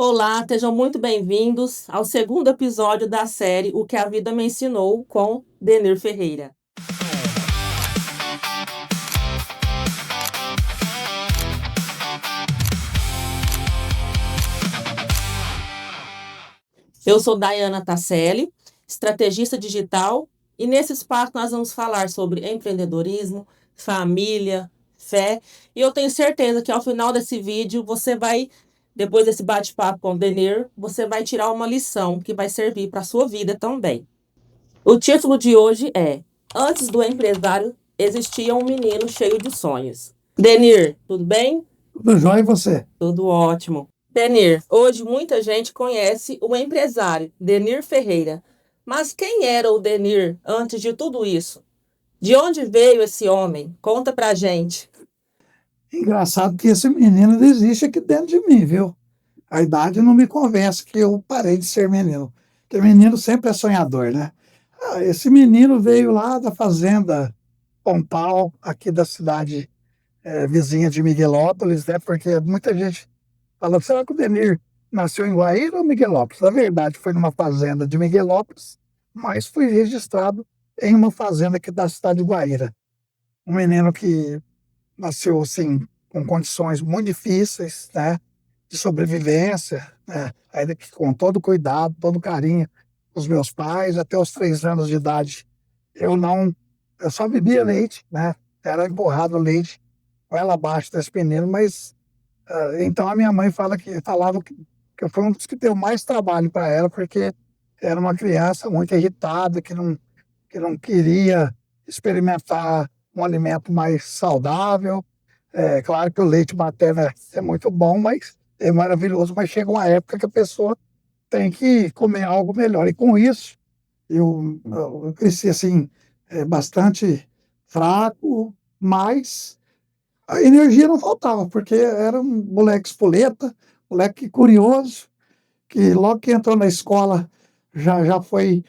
Olá, sejam muito bem-vindos ao segundo episódio da série O que a Vida Me Ensinou com Denir Ferreira. Eu sou Dayana Tasselli, estrategista digital, e nesse espaço nós vamos falar sobre empreendedorismo, família, fé, e eu tenho certeza que ao final desse vídeo depois desse bate-papo com o Denir, você vai tirar uma lição que vai servir para a sua vida também. O título de hoje é Antes do empresário existia um menino cheio de sonhos. Denir, tudo bem? Tudo jóia e você? Tudo ótimo. Denir, hoje muita gente conhece o empresário Denir Ferreira. Mas quem era o Denir antes de tudo isso? De onde veio esse homem? Conta pra gente. Engraçado que esse menino ainda existe aqui dentro de mim, viu? A idade não me convence que eu parei de ser menino. Porque menino sempre é sonhador, né? Esse menino veio lá da fazenda Pontal, aqui da cidade vizinha de Miguelópolis, né? Porque muita gente fala, será que o Denir nasceu em Guaíra ou Miguelópolis? Na verdade, foi numa fazenda de Miguelópolis, mas foi registrado em uma fazenda aqui da cidade de Guaíra. Um menino que nasceu assim com condições muito difíceis, né, de sobrevivência, né, ainda que com todo cuidado, todo carinho, os meus pais até os 3 anos de idade. Eu não, eu só bebia leite, né, era empurrado leite com ela abaixo desse menino, mas então a minha mãe falava que eu fui um dos que deu mais trabalho para ela, porque era uma criança muito irritada, que não queria experimentar um alimento mais saudável. É claro que o leite materno é muito bom, mas é maravilhoso, mas chega uma época que a pessoa tem que comer algo melhor. E com isso, eu cresci assim, bastante fraco, mas a energia não faltava, porque era um moleque espoleta, moleque curioso, que logo que entrou na escola já foi,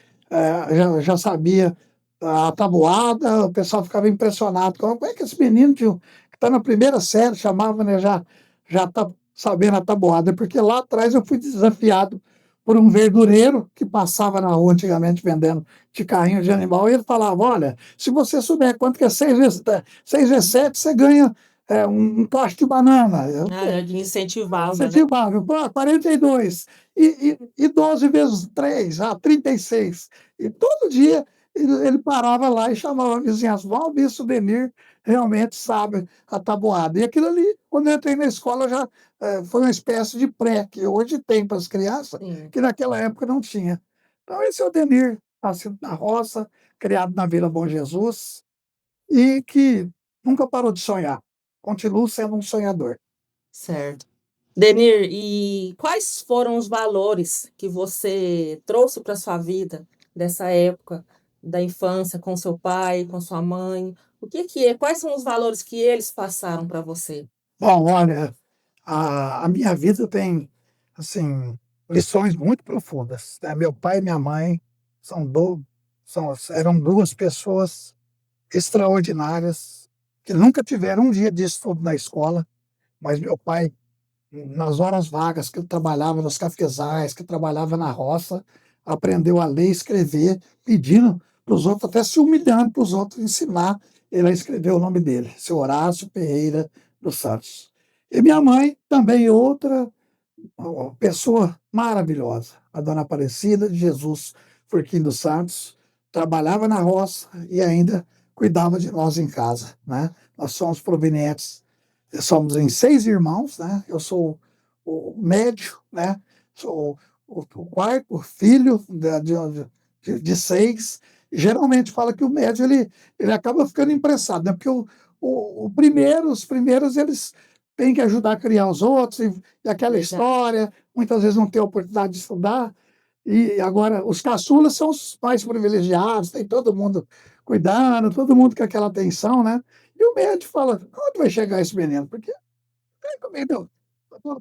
já sabia a tabuada, o pessoal ficava impressionado. Como é que esse menino tio, que está na primeira série, chamava, né, já está sabendo a tabuada? Porque lá atrás eu fui desafiado por um verdureiro que passava na rua antigamente vendendo de carrinho de animal, e ele falava, olha, se você souber quanto que é 6 vezes 7, você ganha um poste de banana. Ele incentivava, né? Incentivável, pô, 42. E 12 vezes 3, 36. E todo dia ele parava lá e chamava a vizinhança, vamos ver se o Denir realmente sabe a tabuada. E aquilo ali, quando eu entrei na escola, já foi uma espécie de pré, que hoje tem para as crianças, Sim, que naquela época não tinha. Então, esse é o Denir, nascido na roça, criado na Vila Bom Jesus, e que nunca parou de sonhar. Continua sendo um sonhador. certo. Denir, e quais foram os valores que você trouxe para sua vida dessa época da infância com seu pai, com sua mãe? O que que é? Quais são os valores que eles passaram para você? Bom, olha, a minha vida tem, assim, lições muito profundas, né? Meu pai e minha mãe são do, eram duas pessoas extraordinárias, que nunca tiveram um dia de estudo na escola, mas meu pai, nas horas vagas que ele trabalhava nos cafezais, que trabalhava na roça, aprendeu a ler e escrever, pedindo para os outros, até se humilhando para os outros, ensinar ele a escrever o nome dele, seu Horácio Ferreira dos Santos. E minha mãe, também outra pessoa maravilhosa, a dona Aparecida de Jesus Furquim dos Santos, trabalhava na roça e ainda cuidava de nós em casa, né? Nós somos provenientes, somos em 6 irmãos, né? Eu sou o médio, né? Sou o quarto filho de 6. Geralmente fala que o médio ele acaba ficando impressado, né? Porque os primeiros eles têm que ajudar a criar os outros, e aquela Verdade. história, muitas vezes não tem oportunidade de estudar. E agora, os caçulas são os mais privilegiados, tem todo mundo cuidando, todo mundo com aquela atenção, né? E o médico fala: onde vai chegar esse menino? Porque tá no meio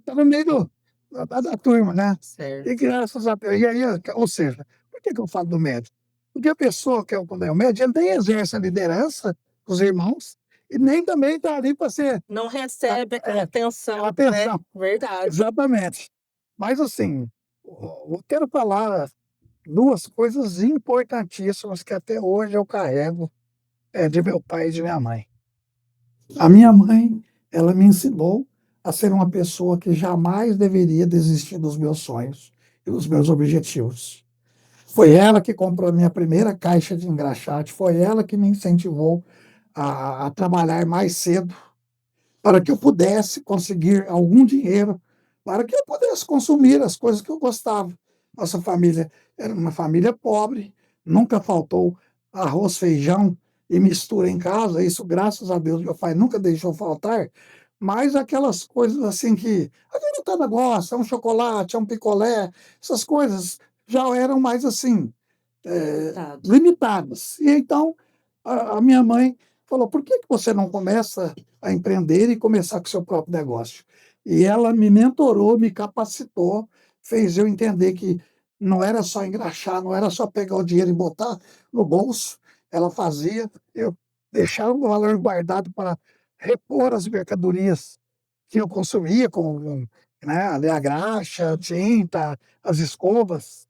tá no meio da turma, né? Certo. E graças a Deus. E aí, ou seja, por que eu falo do médico? Porque a pessoa que é o médico, ele nem exerce a liderança dos irmãos, e nem também está ali para ser Não recebe aquela aquela atenção, né? atenção. Verdade. Exatamente. Mas, assim, eu quero falar duas coisas importantíssimas que até hoje eu carrego, de meu pai e de minha mãe. A minha mãe, ela me ensinou a ser uma pessoa que jamais deveria desistir dos meus sonhos e dos meus objetivos. Foi ela que comprou a minha primeira caixa de engraxate, foi ela que me incentivou a trabalhar mais cedo para que eu pudesse conseguir algum dinheiro, para que eu pudesse consumir as coisas que eu gostava. Nossa família era uma família pobre, nunca faltou arroz, feijão e mistura em casa, isso graças a Deus meu pai nunca deixou faltar, mas aquelas coisas assim que a garotada gosta, um chocolate, um picolé, essas coisas já eram mais assim, Limitados. limitadas. E então a minha mãe falou: por que você não começa a empreender e começar com o seu próprio negócio? E ela me mentorou, me capacitou, fez eu entender que não era só engraxar, não era só pegar o dinheiro e botar no bolso. Ela fazia, eu deixava o valor guardado para repor as mercadorias que eu consumia, como, né, a graxa, tinta, as escovas.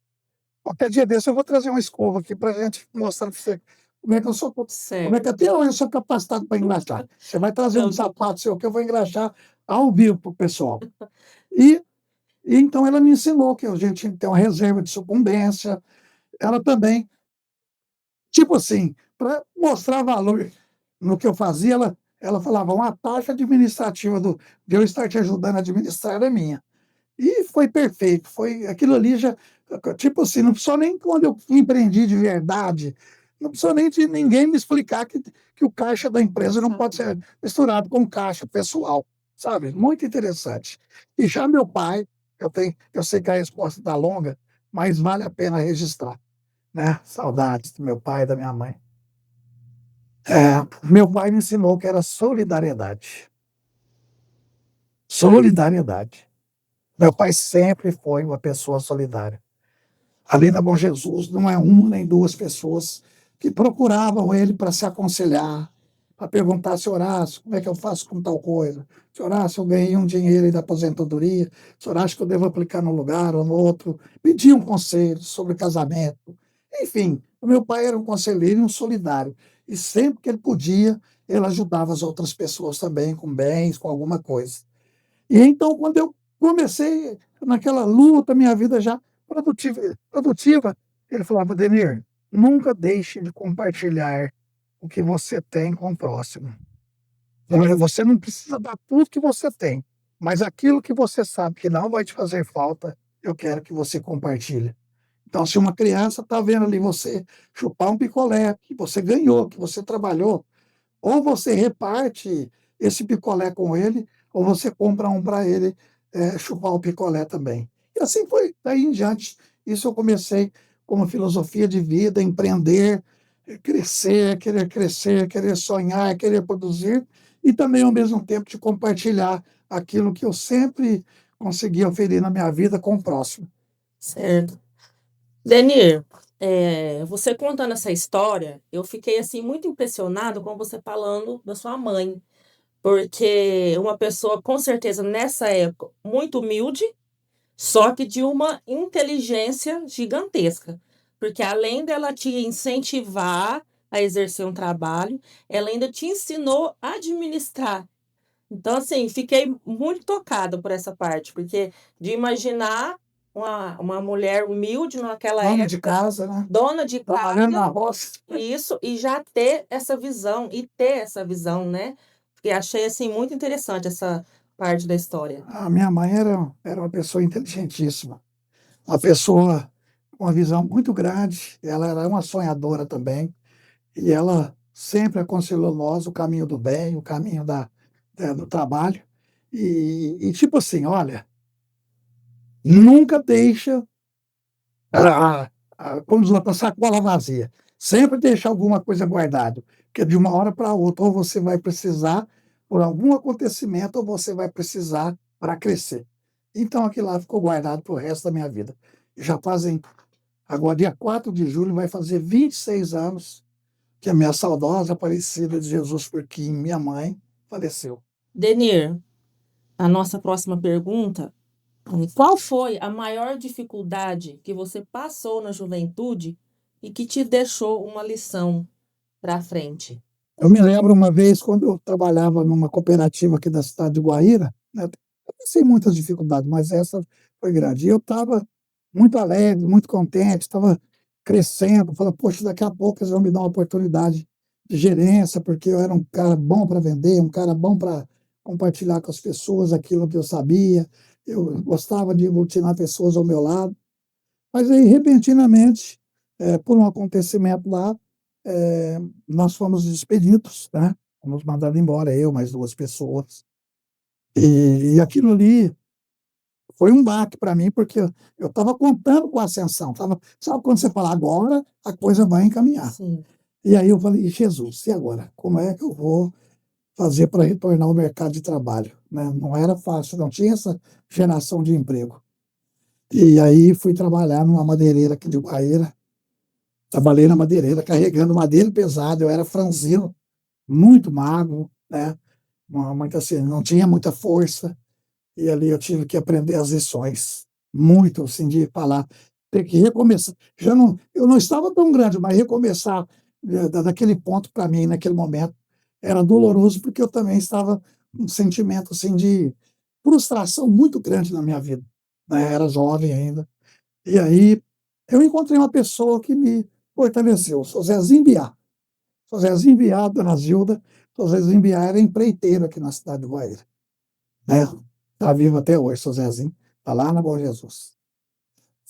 Qualquer dia desse eu vou trazer uma escova aqui para gente mostrar para você como é que eu sou, como é que Certo. até hoje eu sou capacitado para engraxar. Você vai trazer um Então, sapato seu que eu vou engraxar ao vivo para o pessoal. E, e então ela me ensinou que a gente tinha que ter uma reserva de sucumbência. Ela também, tipo assim, para mostrar valor no que eu fazia, ela falava: uma taxa administrativa de eu estar te ajudando a administrar é minha. E foi perfeito, foi aquilo ali já, tipo assim, não precisou nem quando eu empreendi de verdade, não precisou nem de ninguém me explicar que o caixa da empresa não pode ser misturado com o caixa pessoal, sabe? Muito interessante. E já meu pai, eu sei que a resposta está longa, mas vale a pena registrar, né? Saudades do meu pai e da minha mãe. Meu pai me ensinou que era solidariedade. Solidariedade. Meu pai sempre foi uma pessoa solidária. Ali na Bom Jesus, não é uma nem duas pessoas que procuravam ele para se aconselhar, para perguntar: "Seu Horácio, como é que eu faço com tal coisa? Seu Horácio, eu ganhei um dinheiro aí da aposentadoria, o senhor acha que eu devo aplicar num lugar ou no outro?" Pediam conselhos sobre casamento. Enfim, o meu pai era um conselheiro e um solidário, e sempre que ele podia, ele ajudava as outras pessoas também com bens, com alguma coisa. E então, quando eu comecei naquela luta, minha vida já produtiva, ele falava: "Denir, nunca deixe de compartilhar o que você tem com o próximo. Você não precisa dar tudo que você tem, mas aquilo que você sabe que não vai te fazer falta, eu quero que você compartilhe." Então, se uma criança está vendo ali você chupar um picolé que você ganhou, que você trabalhou, ou você reparte esse picolé com ele, ou você compra um para ele, chupar o picolé também. E assim foi, daí em diante. Isso eu comecei como filosofia de vida, empreender, querer sonhar, querer produzir, e também, ao mesmo tempo, de compartilhar aquilo que eu sempre consegui oferir na minha vida com o próximo. certo. Denir, você contando essa história, eu fiquei, assim, muito impressionado com você falando da sua mãe, porque uma pessoa, com certeza, nessa época, muito humilde, só que de uma inteligência gigantesca, porque além dela te incentivar a exercer um trabalho, ela ainda te ensinou a administrar. Então, assim, fiquei muito tocada por essa parte, porque de imaginar uma mulher humilde naquela Dona de época, casa, né? dona de Trabalhando casa, na roça. isso, e já ter essa visão, e ter essa visão, né? Porque achei, assim, muito interessante essa parte da história. A minha mãe era uma pessoa inteligentíssima, uma pessoa com uma visão muito grande. Ela era uma sonhadora também, e ela sempre aconselhou nós o caminho do bem, o caminho do trabalho. E tipo assim, olha, nunca deixa como diz a sacola vazia. Sempre deixa alguma coisa guardado, porque de uma hora para outra, ou você vai precisar por algum acontecimento, ou você vai precisar para crescer. Então aquilo lá ficou guardado para o resto da minha vida. Já fazem, agora dia 4 de julho, vai fazer 26 anos que a minha saudosa Aparecida de Jesus Porquinho, minha mãe, faleceu. Denir, a nossa próxima pergunta Qual foi a maior dificuldade que você passou na juventude e que te deixou uma lição para frente? Eu me lembro uma vez, quando eu trabalhava numa cooperativa aqui da cidade de Guaíra, né, eu passei muitas dificuldades, mas essa foi grande. E eu estava muito alegre, muito contente, estava crescendo, falando, poxa, daqui a pouco eles vão me dar uma oportunidade de gerência, porque eu era um cara bom para vender, um cara bom para compartilhar com as pessoas aquilo que eu sabia, eu gostava de aglutinar pessoas ao meu lado. Mas aí, repentinamente, por um acontecimento lá, nós fomos despedidos, né? Fomos mandados embora, eu mais 2 pessoas. E aquilo ali foi um baque para mim, porque eu estava contando com a ascensão, sabe quando você fala: "Agora a coisa vai encaminhar". Sim. E aí eu falei: "Jesus, e agora? Como é que eu vou fazer para retornar ao mercado de trabalho?", né? Não era fácil, não tinha essa geração de emprego. E aí fui trabalhar numa madeireira aqui de Guaíra. Trabalhei na madeireira, carregando madeira pesada, eu era franzino, muito magro, né, muito assim, não tinha muita força, e ali eu tive que aprender as lições, muito, assim, de falar, ter que recomeçar. Já não eu não estava tão grande, mas recomeçar, daquele ponto para mim, naquele momento, era doloroso, porque eu também estava com um sentimento, assim, de frustração muito grande na minha vida, né, era jovem ainda. E aí, eu encontrei uma pessoa que me fortaleceu, o seu Zezinho Biá. O seu Zezinho Biá, dona Zilda, o seu Zezinho Biá era empreiteiro aqui na cidade de Guaíra, né. Está vivo até hoje, o seu Zezinho, está lá na Bom Jesus.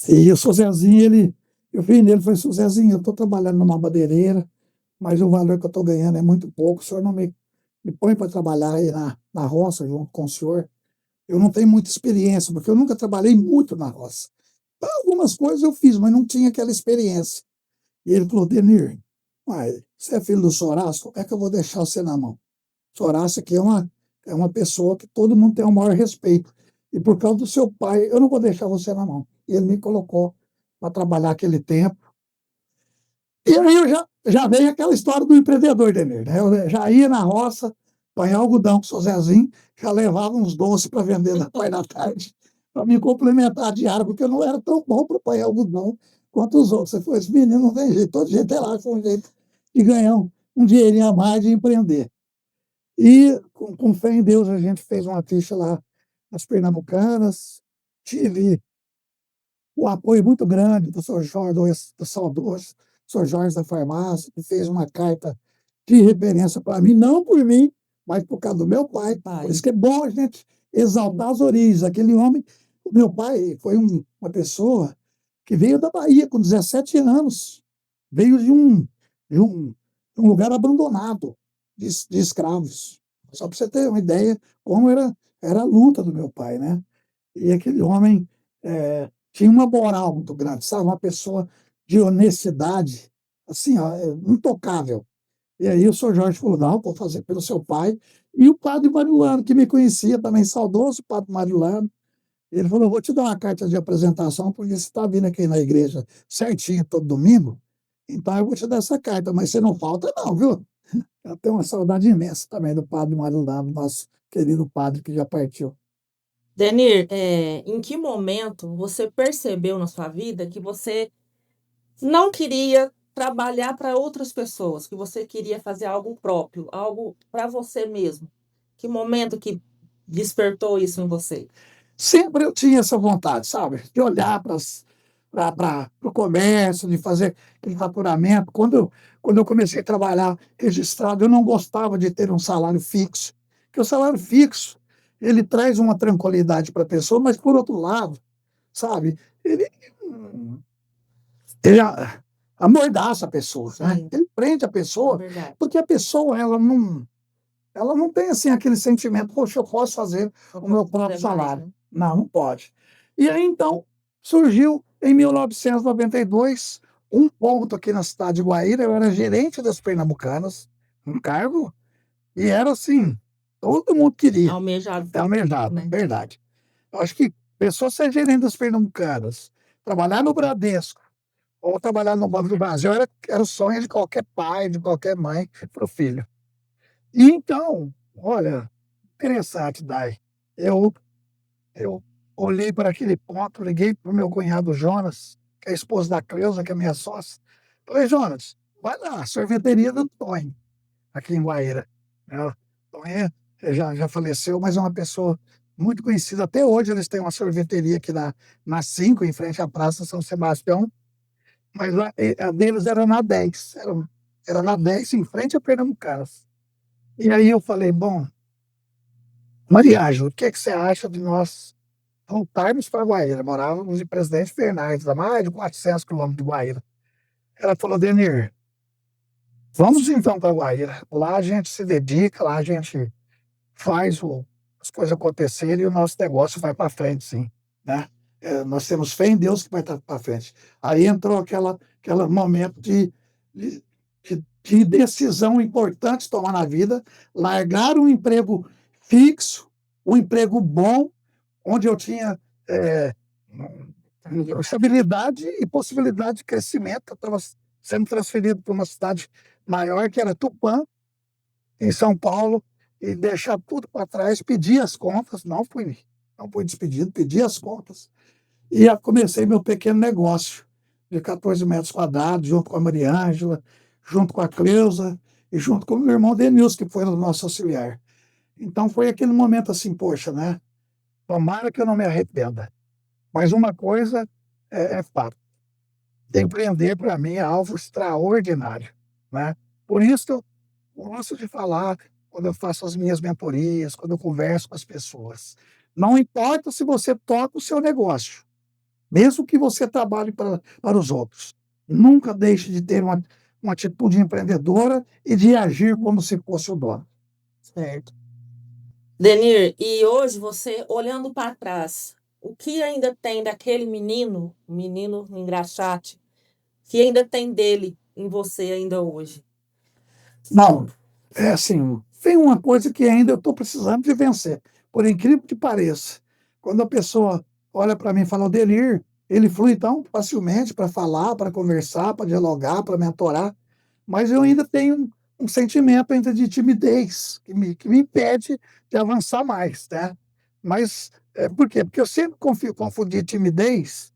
E o seu Zezinho, eu vi nele e falei: "Seu Zezinho, eu estou trabalhando numa madeireira, mas o valor que eu estou ganhando é muito pouco, o senhor não me põe para trabalhar aí na roça junto com o senhor? Eu não tenho muita experiência, porque eu nunca trabalhei muito na roça. Algumas coisas eu fiz, mas não tinha aquela experiência". E ele falou: "Denir, uai, você é filho do Soraço, como é que eu vou deixar você na mão? Soraço aqui é uma pessoa que todo mundo tem o maior respeito, e por causa do seu pai, eu não vou deixar você na mão". E ele me colocou para trabalhar aquele tempo. E aí eu já veio aquela história do empreendedor, Denir, né, eu já ia na roça, apanhar algodão com o seu Zezinho, já levava uns doces para vender na parte da tarde, para me complementar a diária, porque eu não era tão bom para apanhar algodão quanto os outros. Você falou: "Esse menino não tem jeito", todo jeito ele acha um jeito de ganhar um dinheirinho a mais, de empreender. E com fé em Deus, a gente fez uma ficha lá nas Pernambucanas, tive o apoio muito grande do senhor Jorge, do saudoso senhor Jorge da farmácia, que fez uma carta de reverência para mim, não por mim, mas por causa do meu pai. Por isso que é bom a gente exaltar as origens. Aquele homem, o meu pai foi uma pessoa que veio da Bahia com 17 anos, veio de um lugar abandonado de escravos. Só para você ter uma ideia como era a luta do meu pai, né? E aquele homem tinha uma moral muito grande, sabe? Uma pessoa de honestidade, assim, ó, intocável. E aí o senhor Jorge falou: "Não, vou fazer pelo seu pai". E o padre Mariolano, que me conhecia também, saudoso padre Mariolano, ele falou: "Eu vou te dar uma carta de apresentação, porque você está vindo aqui na igreja certinho todo domingo, então eu vou te dar essa carta, mas você não falta não, viu?". Eu tenho uma saudade imensa também do padre Mariolano, nosso querido padre que já partiu. Denir, em que momento você percebeu na sua vida que você não queria trabalhar para outras pessoas, que você queria fazer algo próprio, algo para você mesmo? Que momento que despertou isso em você? Sempre eu tinha essa vontade, sabe, de olhar para o comércio, de fazer aquele faturamento. Quando eu comecei a trabalhar registrado, eu não gostava de ter um salário fixo, porque o salário fixo, ele traz uma tranquilidade para a pessoa, mas por outro lado, sabe, ele amordaça a pessoa, né, Sim, ele prende a é pessoa, verdade. porque a pessoa ela não tem, assim, aquele sentimento: "Poxa, eu posso fazer Eu o meu posso próprio fazer mais, salário". né? Não, não pode. E aí, então, surgiu em 1992 um ponto aqui na cidade de Guaíra, eu era gerente das Pernambucanas, um cargo, e era assim, todo mundo queria, Almejado, é almejado, né? verdade. Eu acho que pessoa ser gerente das Pernambucanas, trabalhar no Bradesco ou trabalhar no Banco do Brasil era o sonho de qualquer pai, de qualquer mãe para o filho. E então, olha, interessante, Dai. Eu eu olhei para aquele ponto, liguei para o meu cunhado Jonas, que é esposo da Cleusa, que é minha sócia. Falei: Jonas, vai lá, sorveteria do Tonho, aqui em Guaíra. O Tonho já faleceu, mas é uma pessoa muito conhecida. Até hoje eles têm uma sorveteria aqui na 5, em frente à Praça São Sebastião, mas a deles era na 10, era na 10, em frente a Pernambucanas. E aí eu falei: bom, Maria Ângela, o que é que você acha de nós voltarmos para Guaíra? Morávamos em Presidente Fernandes, a mais de 400 quilômetros de Guaíra. Ela falou: Denir, vamos então para Guaíra. Lá a gente se dedica, lá a gente faz as coisas acontecerem e o nosso negócio vai para frente, sim, né? Nós temos fé em Deus que vai estar para frente. Aí entrou aquele momento de, de decisão importante tomar na vida, largar um emprego fixo, um emprego bom, onde eu tinha estabilidade e possibilidade de crescimento. Eu estava sendo transferido para uma cidade maior, que era Tupã, em São Paulo, e deixar tudo para trás, pedir as contas, não fui despedido, pedi as contas, e comecei meu pequeno negócio de 14 metros quadrados, junto com a Maria Ângela, junto com a Cleusa e junto com o meu irmão Denilson, que foi o nosso auxiliar. Então foi aquele momento assim, poxa, né? Tomara que eu não me arrependa. Mas uma coisa é fato: empreender para mim é algo extraordinário, né? Por isso que eu gosto de falar quando eu faço as minhas mentorias, quando eu converso com as pessoas. Não importa se você toca o seu negócio, mesmo que você trabalhe para os outros, nunca deixe de ter uma atitude empreendedora e de agir como se fosse o dono. Certo. Denir, e hoje você, olhando para trás, o que ainda tem daquele menino, o menino engraxate, que ainda tem dele em você ainda hoje? Não, é assim, tem uma coisa que ainda eu estou precisando de vencer, por incrível que pareça. Quando a pessoa olha para mim e fala: o Denir, ele flui tão facilmente para falar, para conversar, para dialogar, para mentorar, mas eu ainda tenho um sentimento ainda de timidez que me impede de avançar mais, né? Mas por quê? Porque eu sempre confundi timidez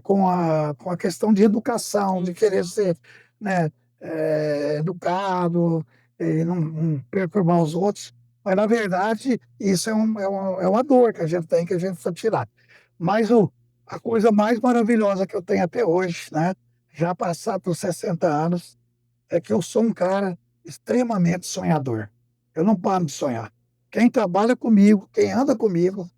com a questão de educação, de querer ser, né, educado, e não perturbar os outros. Mas, na verdade, isso é uma dor que a gente tem, que a gente precisa tirar. Mas a coisa mais maravilhosa que eu tenho até hoje, né, já passado dos 60 anos, é que eu sou um cara extremamente sonhador. Eu não paro de sonhar. Quem trabalha comigo, quem anda comigo,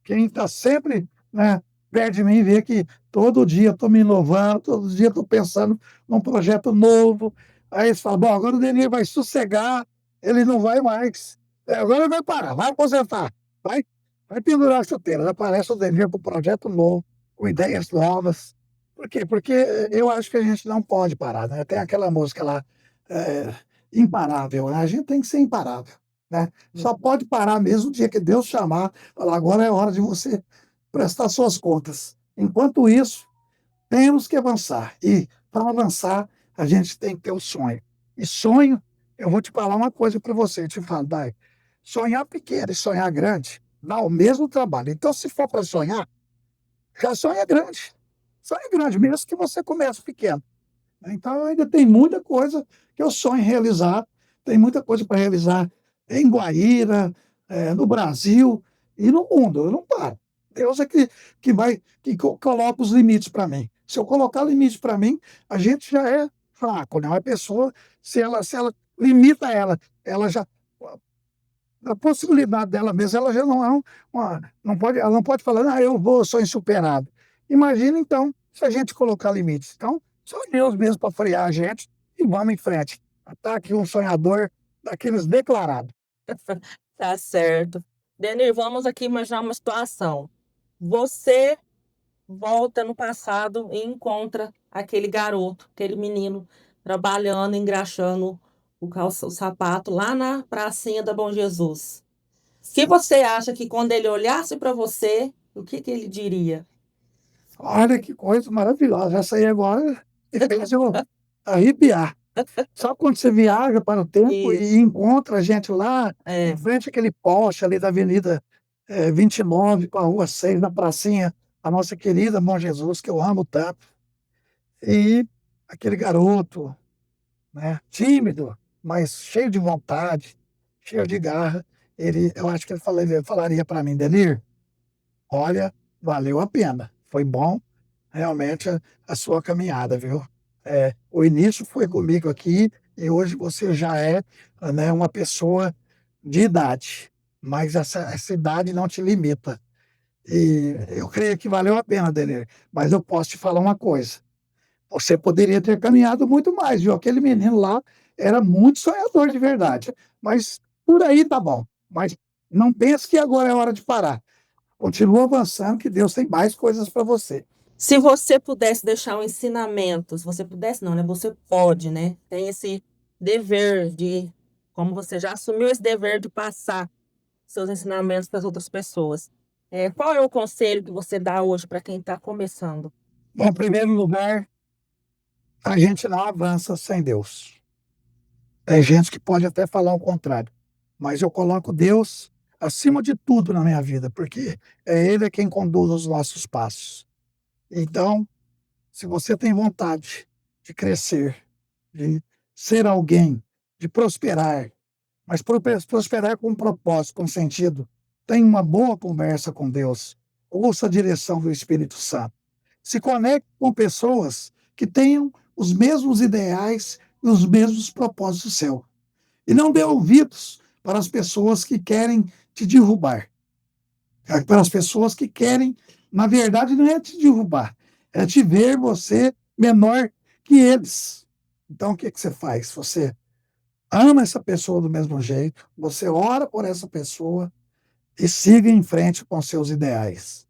quem está sempre, né, perto de mim, vê que todo dia estou me inovando, todo dia estou pensando num projeto novo. Aí eles falam: bom, agora o Denir vai sossegar, ele não vai mais. Agora ele vai parar, vai aposentar, vai pendurar a chuteira. Aparece o Denir com um projeto novo, com ideias novas. Por quê? Porque eu acho que a gente não pode parar, né? Tem aquela música lá, é, Imparável, né? A gente tem que ser imparável, né? Só pode parar mesmo o dia que Deus chamar, falar: agora é hora de você prestar suas contas. Enquanto isso, temos que avançar. E, para avançar, a gente tem que ter o sonho. E sonho, eu vou te falar uma coisa para você, eu te falo: Dai, sonhar pequeno e sonhar grande dá o mesmo trabalho. Então, se for para sonhar, já sonha grande. Sonha grande, mesmo que você comece pequeno. Então, ainda tem muita coisa que eu sonho em realizar, tem muita coisa para realizar em Guaíra, no Brasil e no mundo. Eu não paro. Deus é que coloca os limites para mim. Se eu colocar limite para mim, a gente já é fraco, né? Uma pessoa, se ela limita ela já, a possibilidade dela mesma, ela já não é ela não pode falar: eu sou insuperável. Imagina, então, se a gente colocar limites. Então, só Deus mesmo para frear a gente e vamos em frente. Tá aqui um sonhador daqueles declarados. Tá certo. Denir, vamos aqui imaginar uma situação. Você volta no passado e encontra aquele garoto, aquele menino, trabalhando, engraxando o sapato lá na pracinha da Bom Jesus. O que você acha que quando ele olhasse para você, o que ele diria? Olha que coisa maravilhosa. Essa aí agora fez eu arrepiar. Só quando você viaja para o tempo e Isso. encontra a gente lá, em É, frente àquele poste ali da Avenida 29, com a Rua 6, na pracinha, a nossa querida Bom Jesus, que eu amo tanto. E aquele garoto, né, tímido, mas cheio de vontade, cheio de garra, eu acho que ele falaria para mim: Denir, olha, valeu a pena, foi bom realmente a sua caminhada, viu? O início foi comigo aqui e hoje você já é, né, uma pessoa de idade, mas essa idade não te limita. E eu creio que valeu a pena, Denir. Mas eu posso te falar uma coisa: você poderia ter caminhado muito mais, viu? Aquele menino lá era muito sonhador de verdade. Mas por aí tá bom. Mas não pense que agora é hora de parar. Continua avançando, que Deus tem mais coisas para você. Se você pudesse deixar um ensinamento, se você pudesse não, né? Você pode, né? Tem esse dever de, como você já assumiu esse dever de passar seus ensinamentos para as outras pessoas. Qual é o conselho que você dá hoje para quem está começando? Bom, em primeiro lugar, a gente não avança sem Deus. Tem gente que pode até falar o contrário, mas eu coloco Deus acima de tudo na minha vida, porque Ele quem conduz os nossos passos. Então, se você tem vontade de crescer, de ser alguém, de prosperar, mas prosperar com um propósito, com sentido, tenha uma boa conversa com Deus, ouça a direção do Espírito Santo, se conecte com pessoas que tenham os mesmos ideais e os mesmos propósitos seu. E não dê ouvidos para as pessoas que querem te derrubar, para as pessoas que querem, na verdade, não é te derrubar, é te ver você menor que eles. Então, o que você faz? Você ama essa pessoa do mesmo jeito, você ora por essa pessoa e siga em frente com seus ideais.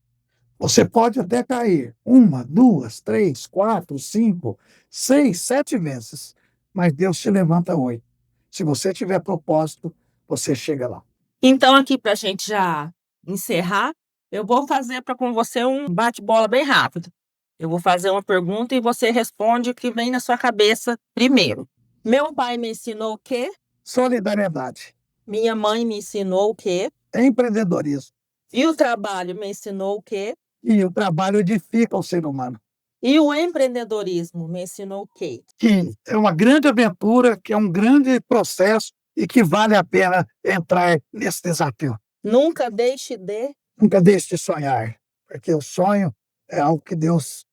Você pode até cair uma, duas, três, quatro, cinco, seis, 7 vezes, mas Deus te levanta 8. Se você tiver propósito, você chega lá. Então, aqui para a gente já encerrar, eu vou fazer com você um bate-bola bem rápido. Eu vou fazer uma pergunta e você responde o que vem na sua cabeça primeiro. Meu pai me ensinou o quê? Solidariedade, Minha mãe me ensinou o quê? empreendedorismo. E o trabalho me ensinou o quê? E o trabalho edifica o ser humano. E o empreendedorismo me ensinou o quê? Que é uma grande aventura, que é um grande processo e que vale a pena entrar nesse desafio. Nunca deixe de. Nunca deixe de sonhar, porque o sonho é algo que Deus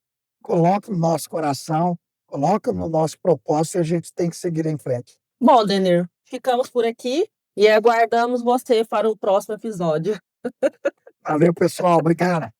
coloca no nosso coração, coloca no nosso propósito e a gente tem que seguir em frente. Bom, Denir, ficamos por aqui e aguardamos você para o próximo episódio. Valeu, pessoal. Obrigado.